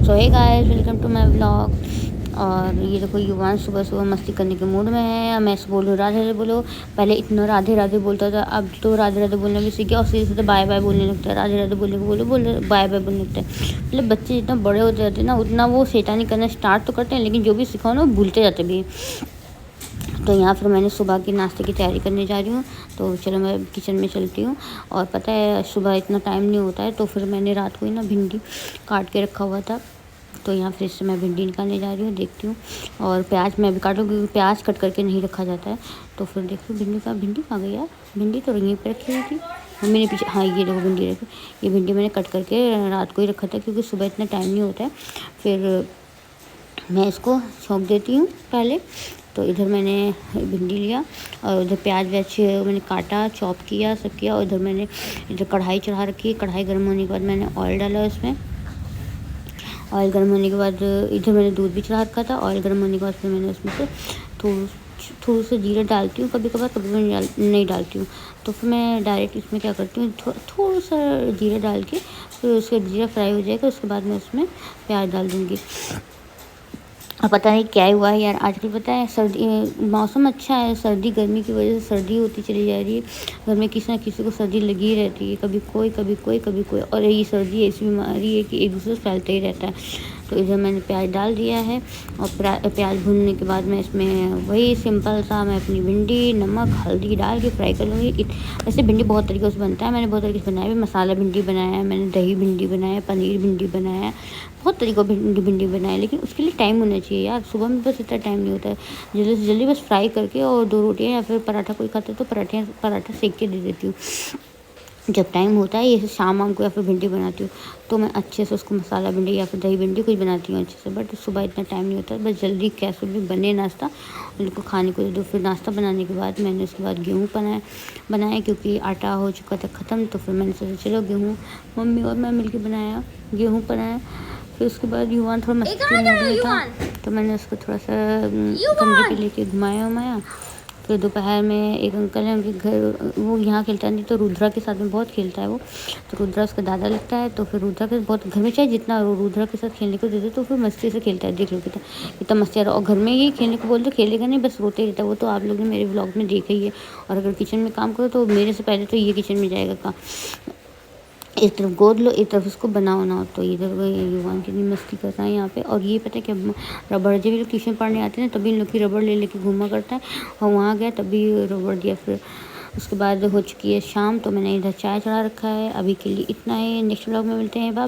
So hey guys, welcome to my vlog. और ये देखो युवान सुबह सुबह मस्ती करने के मूड में है। मैं ऐसे बोल रही हूँ राधे राधे बोलो। पहले इतना राधे राधे बोलता था, अब तो राधे राधे बोलना भी सीख गया और सीधे सीधे बाय बाय बोलने लगता है। राधे राधे बोलने को बोल बाय बाय बोलने लगता है। मतलब बच्चे जितना बड़े होते जाते हैं ना, उतना वो शैतानी करना स्टार्ट तो करते हैं, लेकिन जो भी सिखाओ ना वो भूलते जाते भी। तो यहाँ फिर मैंने सुबह की नाश्ते की तैयारी करने जा रही हूँ। तो चलो मैं किचन में चलती हूँ। और पता है सुबह इतना टाइम नहीं होता है, तो फिर मैंने रात को ही ना भिंडी काट के रखा हुआ था। तो यहाँ फिर इससे मैं भिंडी निकालने जा रही हूँ, देखती हूँ। और प्याज मैं भी काटूँ, क्योंकि प्याज कट करके नहीं रखा जाता है। तो फिर देखती हूँ भिंडी कहाँ गई यार। भिंडी तो यहीं पर रखी हुई थी मम्मी ने पीछे। हाँ ये देखो भिंडी रखी। ये भिंडी मैंने कट करके रात को ही रखा था, क्योंकि सुबह इतना टाइम नहीं होता है। फिर मैं इसको छौंक देती हूँ पहले। तो इधर मैंने भिंडी लिया और उधर प्याज व्याज मैंने काटा, चॉप किया, सब किया। और इधर मैंने इधर कढ़ाई चढ़ा रखी है। कढ़ाई गर्म होने के बाद मैंने ऑयल डाला उसमें। ऑयल गर्म होने के बाद इधर मैंने दूध भी चढ़ा रखा था। ऑयल गर्म होने के बाद फिर मैंने उसमें से थोड़ा सा जीरा डालती हूँ कभी कभार, कभी मैं नहीं डालती हूँ। तो फिर मैं डायरेक्ट इसमें क्या करती हूँ, थोड़ा सा जीरा डाल के फिर उसका जीरा फ्राई हो जाएगा, उसके बाद मैं उसमें प्याज डाल दूँगी। और पता नहीं क्या हुआ है यार, आजकल पता है सर्दी मौसम अच्छा है, सर्दी गर्मी की वजह से सर्दी होती चली जा रही है। घर में किसी ना किसी को सर्दी लगी रहती है, कभी कोई कभी कोई कभी कोई। और ये सर्दी ऐसी बीमारी है कि एक दूसरे से फैलते ही रहता है। तो इधर मैंने प्याज डाल दिया है। और प्याज भूनने के बाद मैं इसमें वही सिंपल सा मैं अपनी भिंडी, नमक, हल्दी डाल के फ्राई कर लूँगी। वैसे भिंडी बहुत तरीक़े से बनता है, मैंने बहुत तरीके से बनाया है। मसाला भिंडी बनाया है मैंने, दही भिंडी बनाया है, पनीर भिंडी बनाया है, बहुत तरीक़ों भिंडी बनाए। लेकिन उसके लिए टाइम होना चाहिए यार, सुबह में बस इतना टाइम नहीं होता है। जल्दी से जल्दी बस फ्राई करके और 2 रोटियाँ या फिर पराठा कोई खाता है तो पराठा सेक के दे देती हूँ। जब टाइम होता है ये शाम वाम को या फिर भिंडी बनाती हूँ, तो मैं अच्छे से उसको मसाला भिंडी या फिर दही भिंडी कुछ बनाती हूँ अच्छे से। बट सुबह इतना टाइम नहीं होता है, बस जल्दी कैसे भी बने नाश्ता उनको खाने को दे दो। फिर नाश्ता बनाने के बाद मैंने उसके बाद गेहूँ बनाया क्योंकि आटा हो चुका था ख़त्म। तो फिर मैंने सोचा चलो गेहूँ मम्मी और मैं मिलकर गेहूँ बनाया। फिर उसके बाद युवान थोड़ा मस्ती में था, तो मैंने उसको थोड़ा सा कंधे पे लेके घुमाया। फिर दोपहर में एक अंकल हैं, उनके घर वो यहाँ खेलता नहीं, तो रुद्रा के साथ में बहुत खेलता है वो। तो रुद्रा उसका दादा लगता है। तो फिर रुद्रा के बहुत घर में चाहे जितना रुद्रा के साथ खेलने को दे दे, तो फिर मस्ती से खेलता है। देख लो कितना मस्ती आ रहा है। और घर में ही खेलने को बोल तो खेलेगा नहीं, बस रोते रहता है। वो तो आप लोग ने मेरे व्लॉग में देखा ही है। और अगर किचन में काम करो तो मेरे से पहले तो ये किचन में जाएगा काम। एक तरफ गोद लो, एक तरफ उसको बनाओ ना। तो इधर युवान कितनी मस्ती कर रहा है यहाँ पे। और ये पता है क्या, रबड़ जब ये लोग ट्यूशन पढ़ने आते हैं तभी इन लोग की रबड़ ले लेके घूमा करता है। और वहाँ गया तभी रबड़ दिया। फिर उसके बाद हो चुकी है शाम, तो मैंने इधर चाय चढ़ा रखा है। अभी के लिए इतना ही, नेक्स्ट व्लॉग में मिलते हैं, बाय।